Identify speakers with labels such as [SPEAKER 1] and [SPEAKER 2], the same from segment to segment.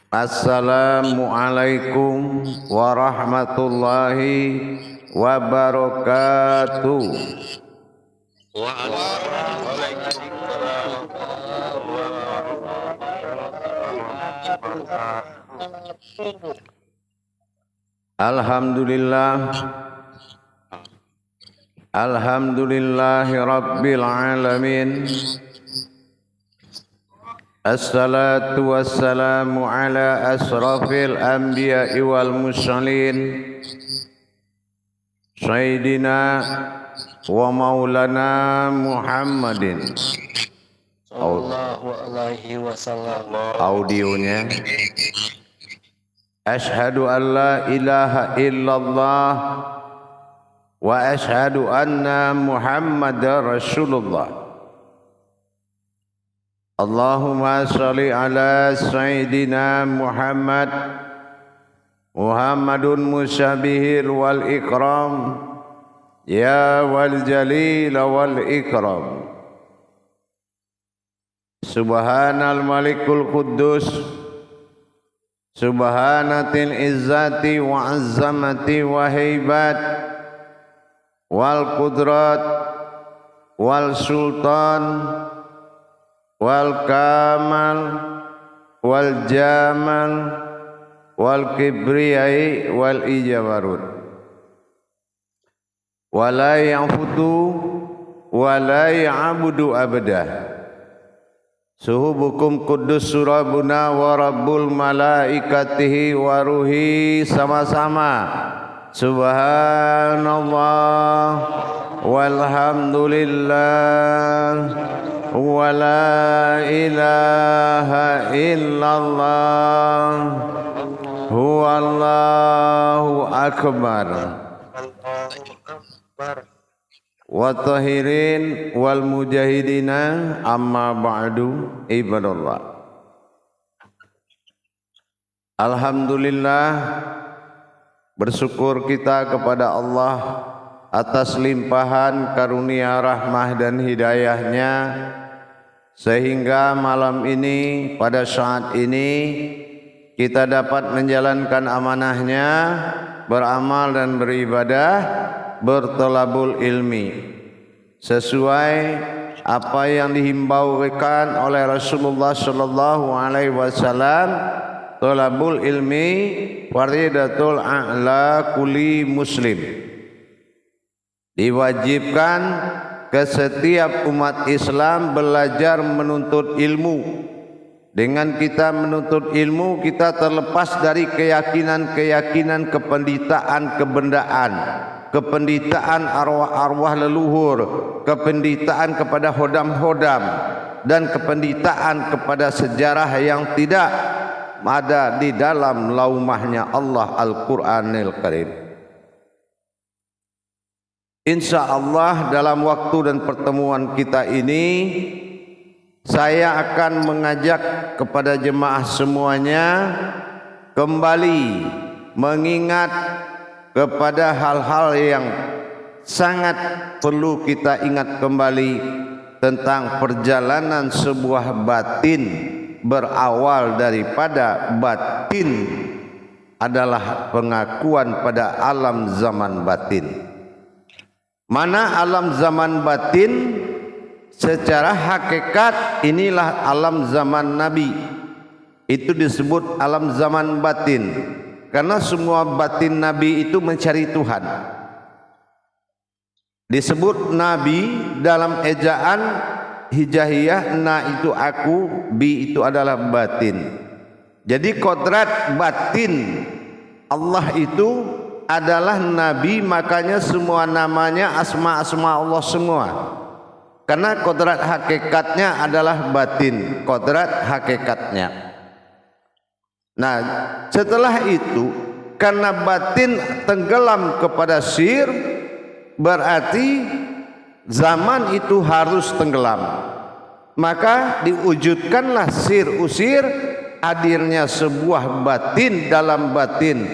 [SPEAKER 1] Assalamualaikum warahmatullahi wabarakatuh. Alhamdulillah, alhamdulillahi rabbil alamin. Assalatu wassalamu ala asrafil anbiya'i wal mursalin Sayyidina wa maulana Muhammadin
[SPEAKER 2] sallallahu alaihi wasallam.
[SPEAKER 1] Audionya Ashhadu an la ilaha illallah wa ashhadu anna Muhammadar Rasulullah. Allahumma salli ala Sayyidina Muhammadun musyabihil wal ikram ya wal jalil wal ikram. Subhanal malikul quddus subhanatil izzati wa azzamati wa haibat wal qudrat wal sultan wal kamal wal jamal wal kibriyai wal ijabarut wala ya'futu wala ya'budu abada. Suhubukum kudus surabuna wa rabbul malaikatihi wa ruhi, sama-sama subhanallah walhamdulillah wa la ilaha illallah huwallahu akbar. Wa tahirin wal mujahidina amma ba'du ibadallah. Alhamdulillah, bersyukur kita kepada Allah atas limpahan karunia rahmah dan hidayahnya sehingga malam ini pada saat ini kita dapat menjalankan amanahnya, beramal dan beribadah, bertolabul ilmi sesuai apa yang dihimbaukan oleh Rasulullah sallallahu alaihi wasallam. Tolabul ilmi faridatul a'la kulli muslim, diwajibkan ke setiap umat Islam belajar menuntut ilmu. Dengan kita menuntut ilmu, kita terlepas dari keyakinan-keyakinan kependitaan kebendaan, kependitaan arwah-arwah leluhur, kependitaan kepada hodam-hodam, dan kependitaan kepada sejarah yang tidak ada di dalam laumahnya Allah Al-Quranil Karim. Insya Allah dalam waktu dan pertemuan kita ini saya akan mengajak kepada jemaah semuanya kembali mengingat kepada hal-hal yang sangat perlu kita ingat kembali tentang perjalanan sebuah batin. Berawal daripada batin adalah pengakuan pada alam zaman batin. Mana alam zaman batin? Secara hakikat inilah alam zaman Nabi. Itu disebut alam zaman batin karena semua batin Nabi itu mencari Tuhan. Disebut Nabi dalam ejaan hijaiyah, na itu aku, bi itu adalah batin. Jadi kodrat batin Allah itu adalah Nabi, makanya semua namanya asma-asma Allah semua. Karena kodrat hakikatnya adalah batin, kodrat hakikatnya. Nah, setelah itu karena batin tenggelam kepada sir, berarti zaman itu harus tenggelam. Maka diwujudkanlah sir usir, hadirnya sebuah batin dalam batin,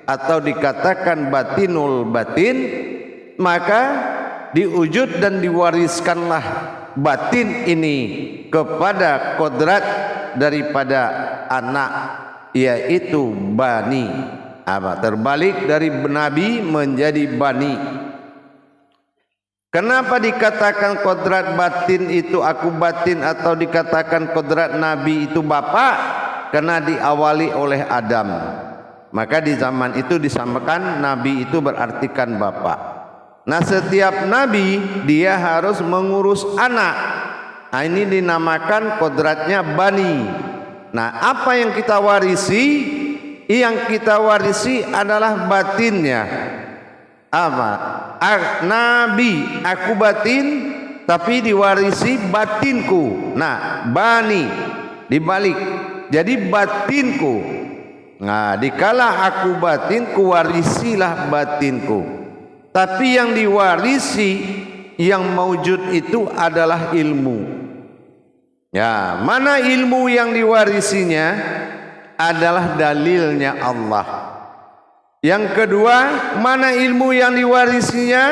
[SPEAKER 1] atau dikatakan batinul batin. Maka diwujud dan diwariskanlah batin ini kepada kodrat daripada anak yaitu bani. Terbalik dari nabi menjadi bani. Kenapa dikatakan kodrat batin itu aku batin, atau dikatakan kodrat nabi itu bapak? Karena diawali oleh Adam. Maka di zaman itu disampaikan nabi itu berartikan bapak. Nah, setiap nabi dia harus mengurus anak. Nah, ini dinamakan kodratnya bani. Nah, apa yang kita warisi? Yang kita warisi adalah batinnya. Nabi aku batin, tapi diwarisi batinku. Nah, bani dibalik, jadi batinku. Nah, dikala aku batin, kuwarisilah batinku. Tapi yang diwarisi, yang maujud itu adalah ilmu. Ya, mana ilmu yang diwarisinya? Adalah dalilnya Allah. Yang kedua, mana ilmu yang diwarisinya?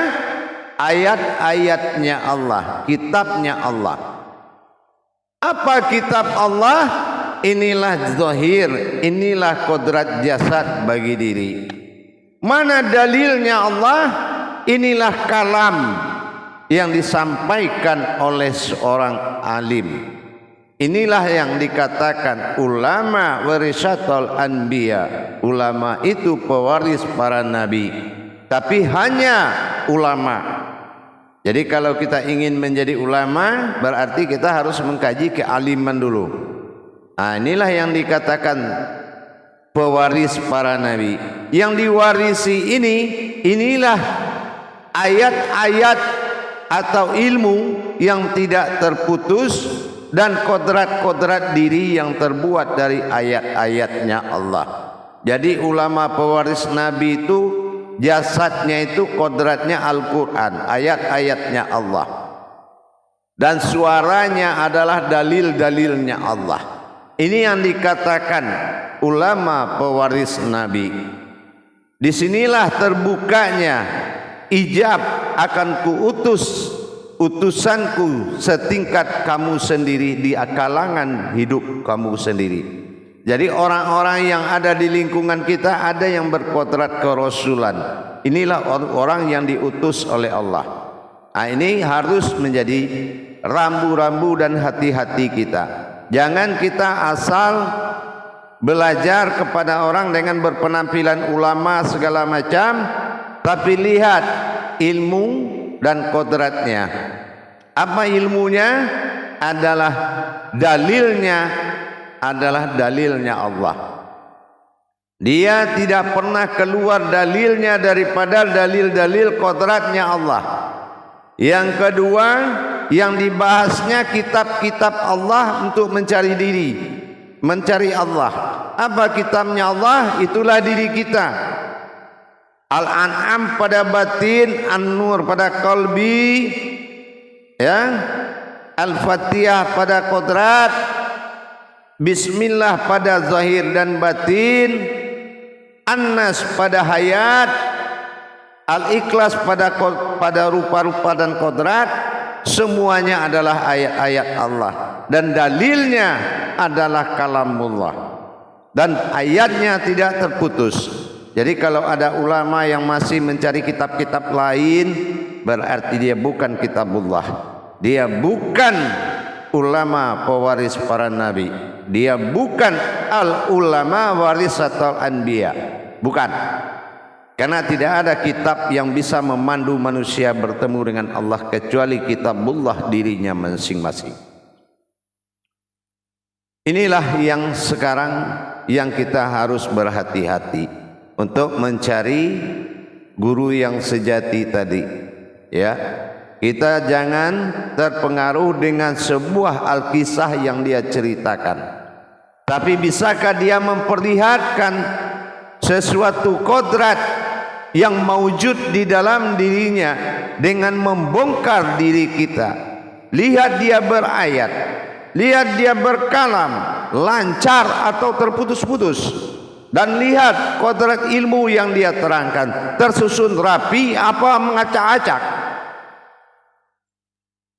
[SPEAKER 1] Ayat-ayatnya Allah, kitabnya Allah. Apa kitab Allah? Inilah zahir, inilah kodrat jasad bagi diri. Mana dalilnya Allah? Inilah kalam yang disampaikan oleh seorang alim. Inilah yang dikatakan ulama warisatul anbiya. Ulama itu pewaris para nabi. Tapi hanya ulama. Jadi kalau kita ingin menjadi ulama, berarti kita harus mengkaji kealiman dulu. Nah, inilah yang dikatakan pewaris para nabi. Yang diwarisi inilah ayat-ayat atau ilmu yang tidak terputus, dan kodrat-kodrat diri yang terbuat dari ayat-ayatnya Allah. Jadi ulama pewaris Nabi itu jasadnya itu kodratnya Al-Quran, ayat-ayatnya Allah, dan suaranya adalah dalil-dalilnya Allah. Ini yang dikatakan ulama pewaris Nabi. Disinilah terbukanya ijab akan kuutus utusanku setingkat kamu sendiri di kalangan hidup kamu sendiri. Jadi orang-orang yang ada di lingkungan kita ada yang berkodrat kerasulan. Inilah orang yang diutus oleh Allah. Nah, ini harus menjadi rambu-rambu dan hati-hati kita. Jangan kita asal belajar kepada orang dengan berpenampilan ulama segala macam, tapi lihat ilmu dan kodratnya. Apa ilmunya? Adalah dalilnya Allah. Dia tidak pernah keluar dalilnya daripada dalil-dalil kodratnya Allah. Yang kedua, yang dibahasnya kitab-kitab Allah untuk mencari diri, mencari Allah. Apa kitabnya Allah? Itulah diri kita. Al-An'am pada batin, An-Nur pada qalbi, ya, Al-Fatihah pada kodrat, Bismillah pada zahir dan batin, An-Nas pada hayat, Al-Ikhlas pada rupa-rupa dan kodrat. Semuanya adalah ayat-ayat Allah, dan dalilnya adalah kalamullah, dan ayatnya tidak terputus. Jadi kalau ada ulama yang masih mencari kitab-kitab lain, berarti dia bukan kitabullah. Dia bukan ulama pewaris para nabi. Dia bukan al-ulama warisatul anbiya. Bukan. Karena tidak ada kitab yang bisa memandu manusia bertemu dengan Allah kecuali kitabullah dirinya masing-masing. Inilah yang sekarang yang kita harus berhati-hati untuk mencari guru yang sejati tadi, ya. Kita jangan terpengaruh dengan sebuah alkisah yang dia ceritakan, tapi bisakah dia memperlihatkan sesuatu kodrat yang maujud di dalam dirinya dengan membongkar diri kita. Lihat dia berayat, lihat dia berkalam, lancar atau terputus-putus. Dan lihat kodrat ilmu yang dia terangkan, tersusun rapi apa mengacak-acak.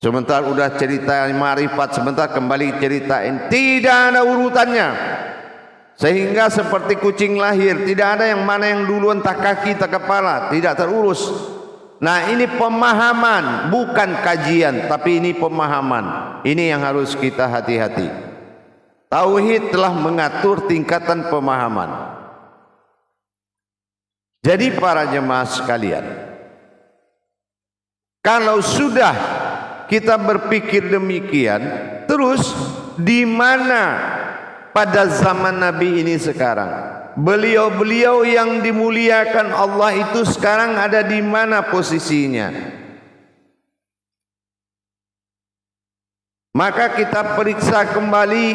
[SPEAKER 1] Sebentar udah cerita marifat, sebentar kembali ceritain, tidak ada urutannya. Sehingga seperti kucing lahir, tidak ada yang mana yang duluan, tak kaki tak kepala, tidak terurus. Nah, ini pemahaman, bukan kajian, tapi ini pemahaman. Ini yang harus kita hati-hati. Tauhid telah mengatur tingkatan pemahaman. Jadi para jemaah sekalian, kalau sudah kita berpikir demikian, terus di mana pada zaman Nabi ini sekarang, beliau-beliau yang dimuliakan Allah itu sekarang ada di mana posisinya? Maka kita periksa kembali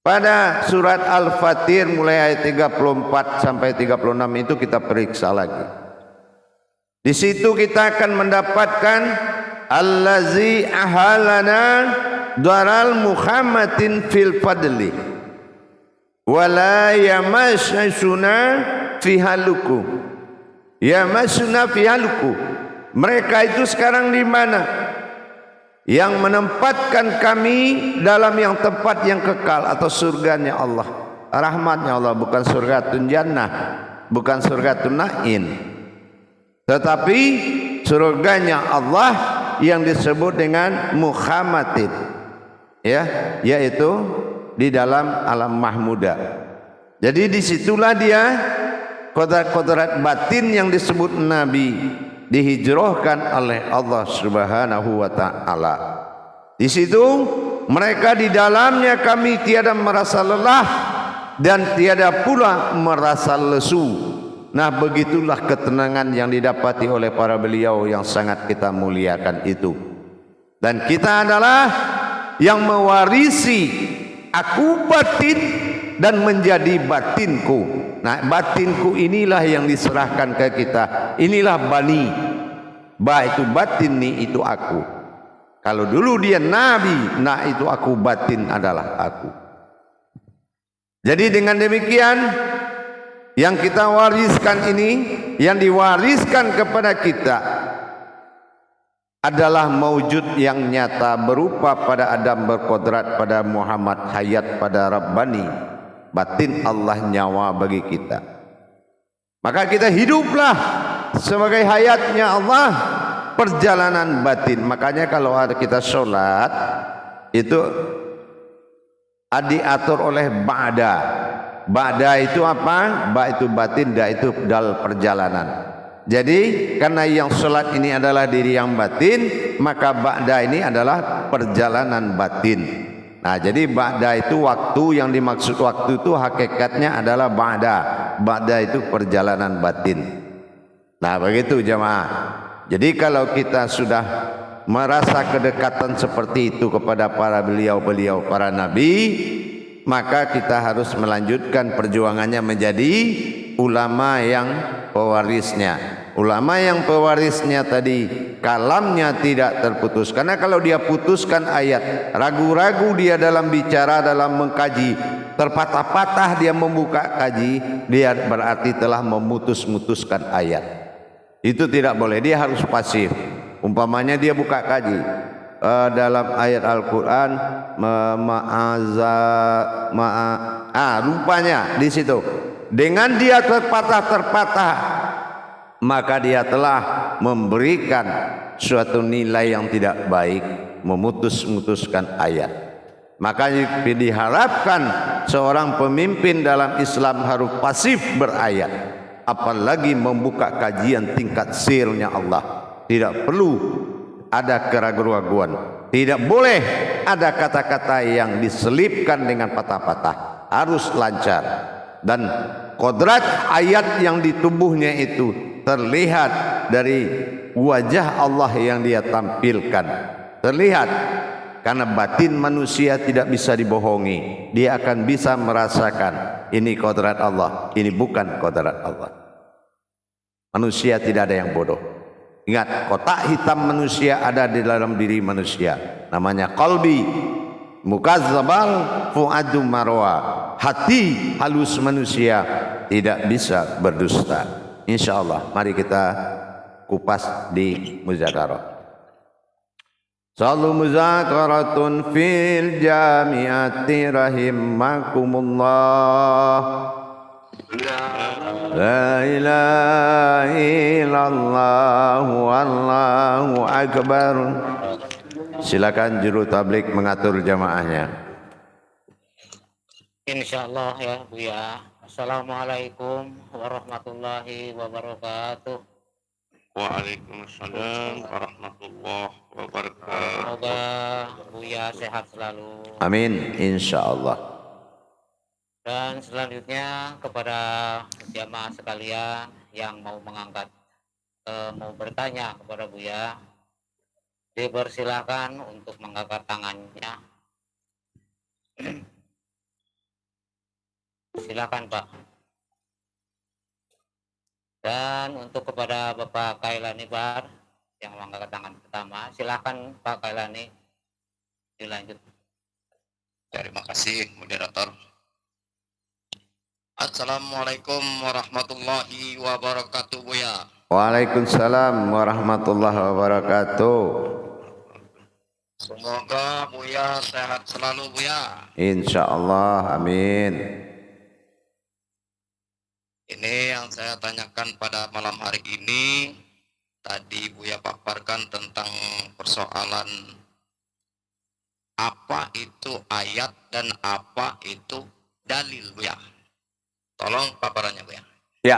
[SPEAKER 1] pada surat Al-Fatir mulai ayat 34 sampai 36 itu kita periksa lagi. Di situ kita akan mendapatkan allazi ahalana daral Muhammadin fil fadli wala yamassuna fihaluku yamassuna fihaluku. Mereka itu sekarang di mana? Yang menempatkan kami dalam yang tempat yang kekal atau surganya Allah, rahmatnya Allah, bukan surgatun jannah, bukan surgatun na'in, tetapi surganya Allah yang disebut dengan Muhammadin, ya, yaitu di dalam alam mahmuda. Jadi disitulah dia kodrat-kodrat batin yang disebut Nabi dihijrahkan oleh Allah Subhanahu wa taala. Di situ mereka di dalamnya kami tiada merasa lelah dan tiada pula merasa lesu. Nah, begitulah ketenangan yang didapati oleh para beliau yang sangat kita muliakan itu. Dan kita adalah yang mewarisi aku batin dan menjadi batinku. Nah, batinku inilah yang diserahkan ke kita. Inilah bani. Ba itu batin, ni itu aku. Kalau dulu dia nabi, nah itu aku, batin adalah aku. Jadi dengan demikian, yang kita wariskan ini, yang diwariskan kepada kita adalah maujud yang nyata berupa pada Adam berkodrat, pada Muhammad hayat, pada Rabbani batin Allah nyawa bagi kita. Maka kita hiduplah sebagai hayatnya Allah, perjalanan batin. Makanya kalau ada kita sholat itu diatur oleh ba'da. Ba'da itu apa? Ba itu batin, da itu dal perjalanan. Jadi karena yang sholat ini adalah diri yang batin, maka ba'da ini adalah perjalanan batin. Nah, jadi ba'da itu waktu, yang dimaksud waktu itu hakikatnya adalah ba'da. Ba'da itu perjalanan batin. Nah, begitu jemaah. Jadi kalau kita sudah merasa kedekatan seperti itu kepada para beliau-beliau, para nabi, maka kita harus melanjutkan perjuangannya menjadi ulama yang pewarisnya. Ulama yang pewarisnya tadi kalamnya tidak terputus. Karena kalau dia putuskan ayat, ragu-ragu dia dalam bicara, dalam mengkaji, terpatah-patah dia membuka kaji, dia berarti telah memutus-mutuskan ayat. Itu tidak boleh, dia harus pasif. Umpamanya dia buka kaji dalam ayat Al-Quran, rupanya di situ dengan dia terpatah-terpatah, maka dia telah memberikan suatu nilai yang tidak baik, memutus-mutuskan ayat. Maka diharapkan seorang pemimpin dalam Islam harus pasif berayat, apalagi membuka kajian tingkat sirnya Allah. Tidak perlu ada keraguan-raguan, tidak boleh ada kata-kata yang diselipkan dengan patah-patah, harus lancar. Dan kodrat ayat yang di tubuhnya itu terlihat dari wajah Allah yang dia tampilkan, terlihat. Karena batin manusia tidak bisa dibohongi, dia akan bisa merasakan ini kodrat Allah, ini bukan kodrat Allah. Manusia tidak ada yang bodoh. Ingat, kotak hitam manusia ada di dalam diri manusia, namanya qalbi mukazzabal fuadu marwa. Hati halus manusia tidak bisa berdusta. Insyaallah mari kita kupas di muzakarah. Sallu muzakaratun fil jamiati rahimakumullah. La ilaha illallah wallahu akbar. Silakan juru tablik mengatur jamaahnya.
[SPEAKER 3] Insyaallah ya Buya. Assalamualaikum warahmatullahi wabarakatuh.
[SPEAKER 4] Waalaikumsalam warahmatullahi wabarakatuh.
[SPEAKER 3] Semoga Buya sehat selalu.
[SPEAKER 1] Amin insyaallah.
[SPEAKER 3] Dan selanjutnya kepada jamaah sekalian yang mau mau bertanya kepada Buya, dipersilakan untuk mengangkat tangannya. Silakan Pak. Dan untuk kepada Bapak Kailani Bar yang mengangkat tangan pertama, silakan Pak Kailani dilanjut.
[SPEAKER 4] Terima kasih moderator. Assalamualaikum warahmatullahi wabarakatuh Buya.
[SPEAKER 1] Waalaikumsalam warahmatullahi wabarakatuh.
[SPEAKER 4] Semoga Buya sehat selalu Buya.
[SPEAKER 1] Insyaallah amin.
[SPEAKER 4] Ini yang saya tanyakan pada malam hari ini. Tadi Buya paparkan tentang persoalan apa itu ayat dan apa itu dalil Buya. Tolong paparannya Buya.
[SPEAKER 1] Ya.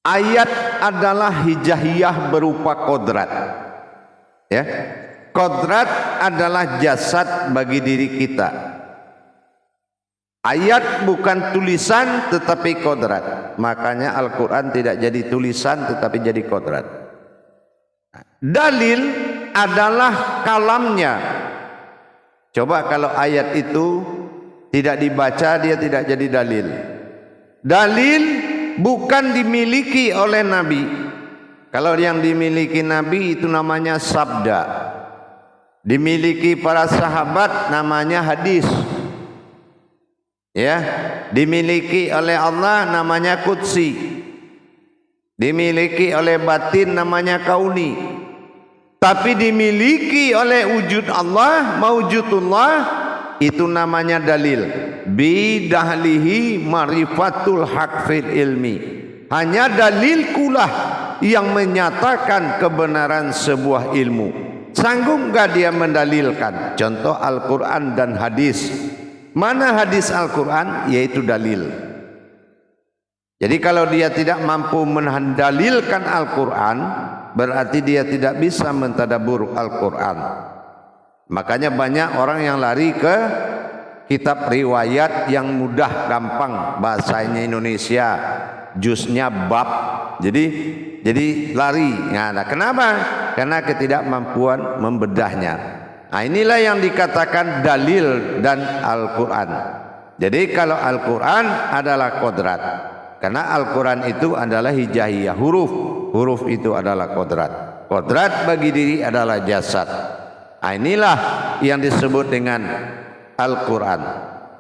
[SPEAKER 1] Ayat adalah hijahiyah berupa kodrat. Ya. Kodrat adalah jasad bagi diri kita. Ayat bukan tulisan tetapi kodrat. Makanya Al-Quran tidak jadi tulisan tetapi jadi kodrat. Dalil adalah kalamnya. Coba kalau ayat itu tidak dibaca, dia tidak jadi dalil. Dalil bukan dimiliki oleh Nabi. Kalau yang dimiliki Nabi itu namanya sabda. Dimiliki para sahabat namanya hadis. Ya, dimiliki oleh Allah namanya qudsi. Dimiliki oleh batin namanya kauni. Tapi dimiliki oleh wujud Allah, maujudullah, itu namanya dalil. Bidahlihi marifatul haq fil ilmi. Hanya dalil kulah yang menyatakan kebenaran sebuah ilmu. Sanggup enggak dia mendalilkan? Contoh Al-Quran dan hadis. Mana hadis Al-Quran? Yaitu dalil. Jadi kalau dia tidak mampu mendalilkan Al-Quran, berarti dia tidak bisa mentadabur Al-Quran. Makanya banyak orang yang lari ke kitab riwayat yang mudah, gampang, bahasanya Indonesia, jusnya bab. Jadi lari. Nah, kenapa? Karena ketidakmampuan membedahnya. Nah, inilah yang dikatakan dalil dan Al-Quran. Jadi kalau Al-Quran adalah kodrat. Karena Al-Quran itu adalah hijahiyah, huruf. Huruf itu adalah kodrat. Kodrat bagi diri adalah jasad. Nah, inilah yang disebut dengan Al-Quran.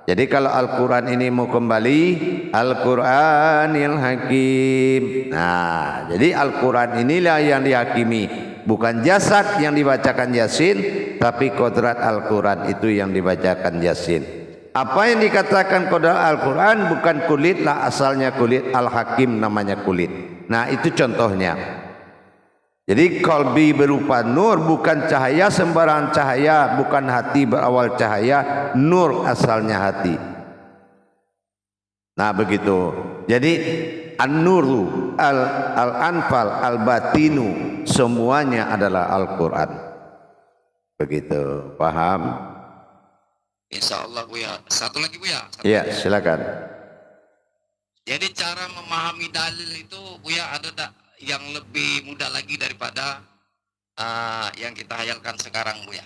[SPEAKER 1] Jadi kalau Al-Quran ini mau kembali, Al-Quranil Hakim. Nah, jadi Al-Quran inilah yang dihakimi. Bukan jasad yang dibacakan Yasin, tapi kodrat Al-Quran itu yang dibacakan Yasin. Apa yang dikatakan kodrat Al-Quran bukan kulit lah, asalnya kulit. Al-Hakim namanya kulit. Nah, itu contohnya. Jadi qalbi berupa nur, bukan cahaya sembarangan cahaya, bukan hati berawal cahaya, nur asalnya hati. Nah begitu. Jadi an-nuru, al-anfal, al-batinu, semuanya adalah Al-Quran. Begitu, paham?
[SPEAKER 4] Insya Allah Buya. Satu lagi Buya.
[SPEAKER 1] Iya, silakan.
[SPEAKER 4] Jadi cara memahami dalil itu Buya ada tak yang lebih mudah lagi daripada yang kita hayalkan sekarang Buya?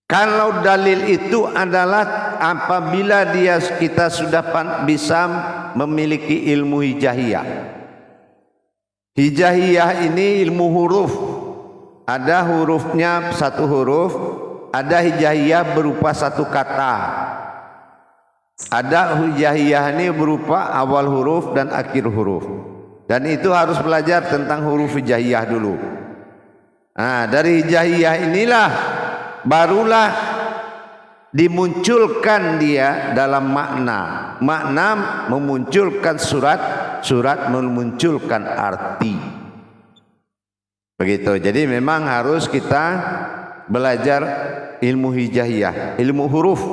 [SPEAKER 1] Kalau dalil itu adalah apabila kita sudah bisa memiliki ilmu hijahiyah. Hijahiyah ini ilmu huruf. Ada hurufnya satu huruf, ada hijahiyah berupa satu kata. Ada hijahiyah ini berupa awal huruf dan akhir huruf. Dan itu harus belajar tentang huruf hijahiyah dulu. Nah, dari hijaiyah inilah barulah dimunculkan dia dalam makna. Makna memunculkan surat, surat memunculkan arti. Begitu. Jadi memang harus kita belajar ilmu hijaiyah, ilmu huruf.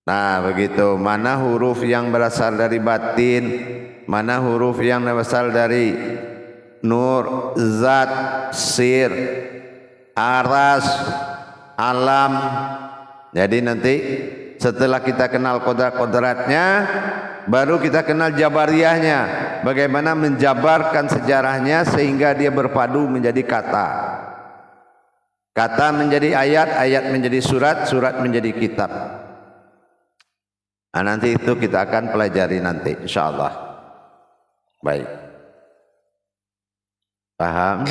[SPEAKER 1] Nah, begitu. Mana huruf yang berasal dari batin, mana huruf yang berasal dari nur, zat, sir, aras, alam. Jadi nanti setelah kita kenal kodrat-kodratnya, baru kita kenal jabariyahnya, bagaimana menjabarkan sejarahnya sehingga dia berpadu menjadi kata. Kata menjadi ayat, ayat menjadi surat, surat menjadi kitab. Nah, nanti itu kita akan pelajari nanti insyaallah. Baik. Paham?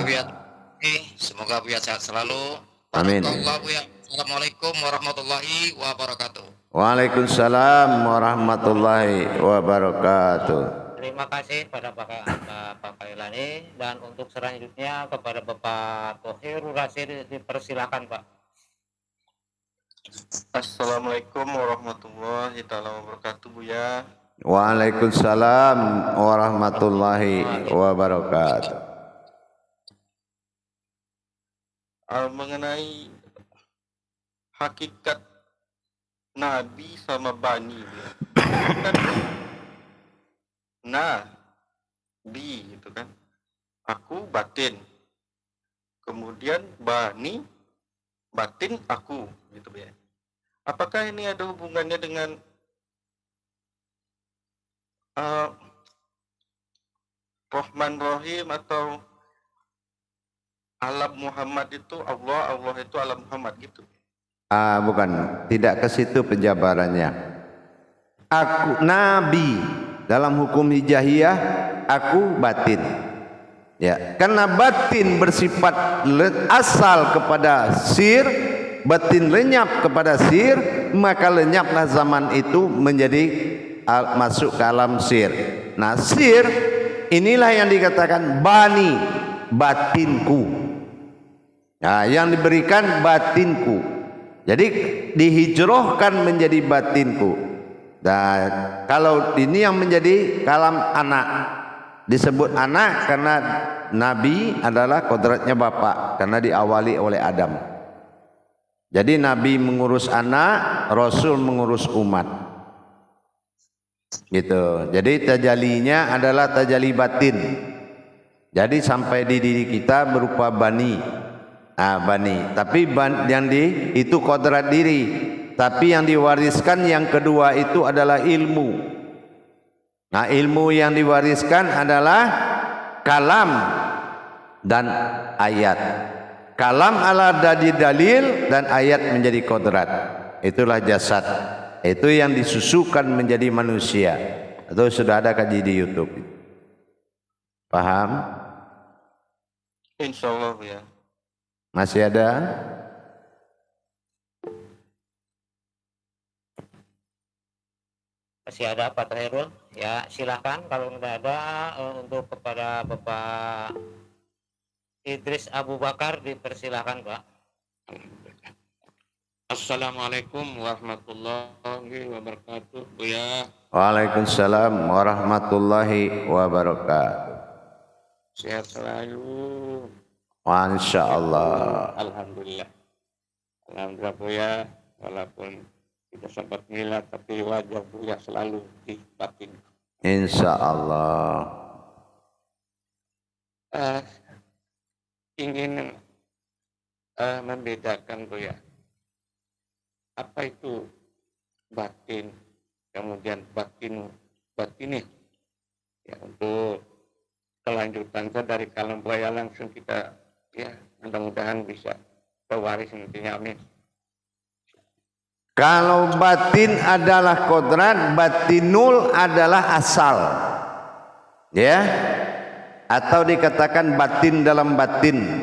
[SPEAKER 4] Semoga Buya sehat selalu.
[SPEAKER 1] Amin.
[SPEAKER 4] Assalamualaikum warahmatullahi wabarakatuh.
[SPEAKER 1] Waalaikumsalam warahmatullahi wabarakatuh.
[SPEAKER 3] Terima kasih pada Pak Kailani, dan untuk selanjutnya kepada Bapak Thohirul Rasyid dipersilakan Pak.
[SPEAKER 2] Assalamualaikum warahmatullahi taala wabarakatuh, Buya.
[SPEAKER 1] Waalaikumsalam warahmatullahi wabarakatuh.
[SPEAKER 2] Mengenai hakikat Nabi sama Bani, kan Nabi gitu kan, aku batin, kemudian Bani batin aku gitu ya. Apakah ini ada hubungannya dengan Rahman Rahim atau alam Muhammad itu Allah, Allah itu alam Muhammad gitu?
[SPEAKER 1] Bukan, tidak ke situ penjabarannya. Aku Nabi dalam hukum hijaiyah, aku batin. Ya, karena batin bersifat asal kepada sir, batin lenyap kepada sir, maka lenyaplah zaman itu menjadi masuk ke alam sir. Nah, sir inilah yang dikatakan bani, batinku. Nah, yang diberikan batinku. Jadi dihijrahkan menjadi batinku. Dan kalau ini yang menjadi kalam anak, disebut anak karena Nabi adalah kodratnya bapak, karena diawali oleh Adam. Jadi Nabi mengurus anak, Rasul mengurus umat. Gitu. Jadi tajalinya adalah tajali batin. Jadi sampai di diri kita berupa bani. Bani, tapi yang itu kodrat diri, tapi yang diwariskan yang kedua itu adalah ilmu. Nah, ilmu yang diwariskan adalah kalam dan ayat. Kalam ala dari dalil dan ayat menjadi kodrat. Itulah jasad. Itu yang disusukan menjadi manusia. Itu sudah ada kaji di YouTube. Paham?
[SPEAKER 2] Insya Allah ya.
[SPEAKER 1] Masih ada?
[SPEAKER 3] Masih ada Pak Thohirul? Ya, silahkan kalau tidak ada. Untuk kepada Bapak Idris Abu Bakar dipersilakan Pak.
[SPEAKER 5] Assalamualaikum warahmatullahi wabarakatuh, Buya.
[SPEAKER 1] Waalaikumsalam warahmatullahi wabarakatuh.
[SPEAKER 5] Sehat selalu.
[SPEAKER 1] Masya Allah.
[SPEAKER 5] Alhamdulillah. Alhamdulillah, Buya. Walaupun tidak sempat milad, tapi wajah Buya selalu di batin.
[SPEAKER 1] Insya Allah.
[SPEAKER 5] Ingin membedakan, Buya, apa itu batin, kemudian batini. Ya, untuk kelanjutan dari kalam Buya langsung kita, ya, mudah-mudahan bisa pewaris nantinya, amin.
[SPEAKER 1] Kalau batin adalah kodrat, batinul adalah asal, ya, atau dikatakan batin dalam batin.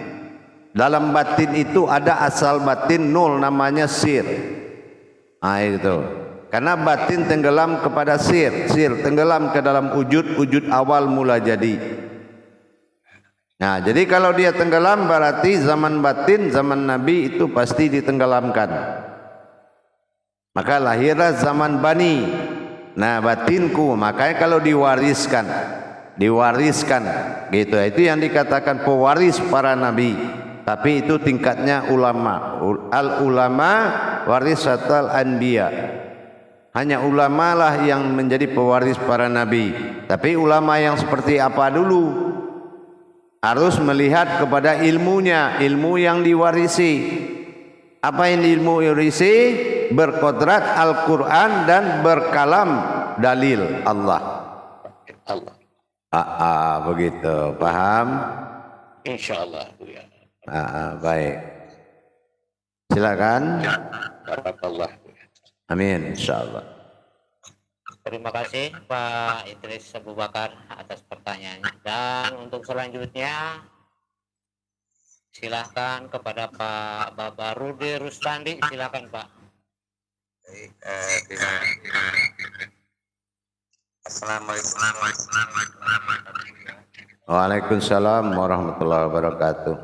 [SPEAKER 1] Dalam batin itu ada asal batin nul, namanya sir. Nah, itu karena batin tenggelam kepada sir, sir tenggelam ke dalam wujud, wujud awal mula jadi. Nah, jadi kalau dia tenggelam berarti zaman batin, zaman Nabi itu pasti ditenggelamkan. Maka lahirlah zaman Bani. Nah, batinku, makanya kalau diwariskan gitu. Itu yang dikatakan pewaris para nabi. Tapi itu tingkatnya ulama. Al ulama warisatul anbiya. Hanya ulama lah yang menjadi pewaris para nabi. Tapi ulama yang seperti apa dulu? Harus melihat kepada ilmunya, ilmu yang diwarisi. Apa yang ilmu diwarisi? Berkodrat Al-Quran dan berkalam dalil Allah. Begitu, paham?
[SPEAKER 5] Insyaallah Buya.
[SPEAKER 1] Baik. Silakan.
[SPEAKER 5] Barakallah.
[SPEAKER 1] Amin, insyaallah.
[SPEAKER 3] Terima kasih Pak Idris Abu Bakar atas pertanyaannya. Dan untuk selanjutnya silahkan kepada Pak Babarudi Rustandi. Silakan Pak.
[SPEAKER 2] Assalamualaikum.
[SPEAKER 1] Waalaikumsalam warahmatullahi wabarakatuh.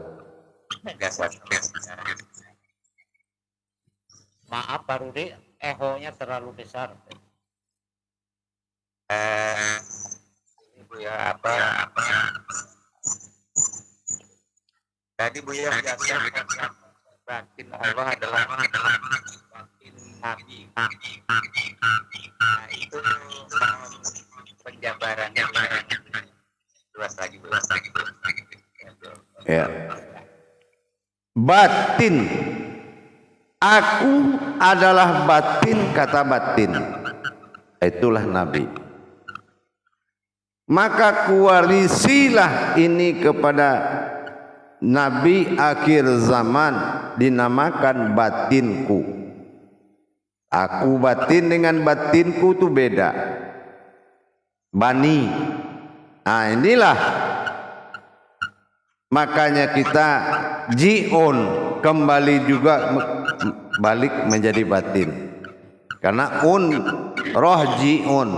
[SPEAKER 3] Maaf Pak Rudi, ehonya terlalu besar.
[SPEAKER 2] Ibu ya apa? Tadi Bu ya batin Allah adalah batin Nabi. Nah itu penjabarannya luas lagi.
[SPEAKER 1] Ya. Batin. Aku adalah batin, kata batin. Itulah Nabi. Maka kuwarisilah ini kepada Nabi akhir zaman, dinamakan batinku. Aku batin dengan batinku itu beda. Bani. Nah inilah makanya kita ji'un, kembali juga balik menjadi batin. Karena roh ji'un,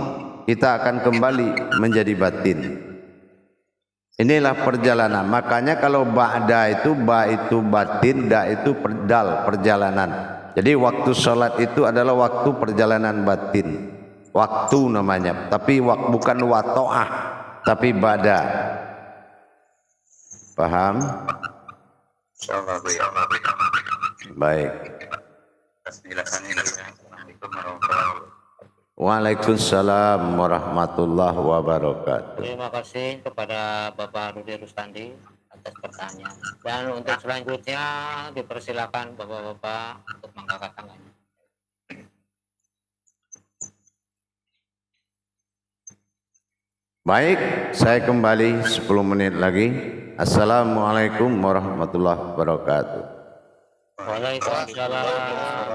[SPEAKER 1] kita akan kembali menjadi batin. Inilah perjalanan. Makanya kalau ba'da itu, ba itu batin, da itu dal, perjalanan. Jadi waktu sholat itu adalah waktu perjalanan batin. Waktu namanya, tapi bukan wato'ah, tapi ba'da. Paham? Baik. Waalaikumsalam warahmatullahi wabarakatuh.
[SPEAKER 3] Terima kasih kepada Bapak Rudi Rustandi atas pertanyaan. Dan untuk selanjutnya dipersilakan Bapak-bapak untuk mengangkat tangannya.
[SPEAKER 1] Baik, saya kembali 10 menit lagi. Assalamualaikum warahmatullahi wabarakatuh.
[SPEAKER 3] Waalaikumsalam.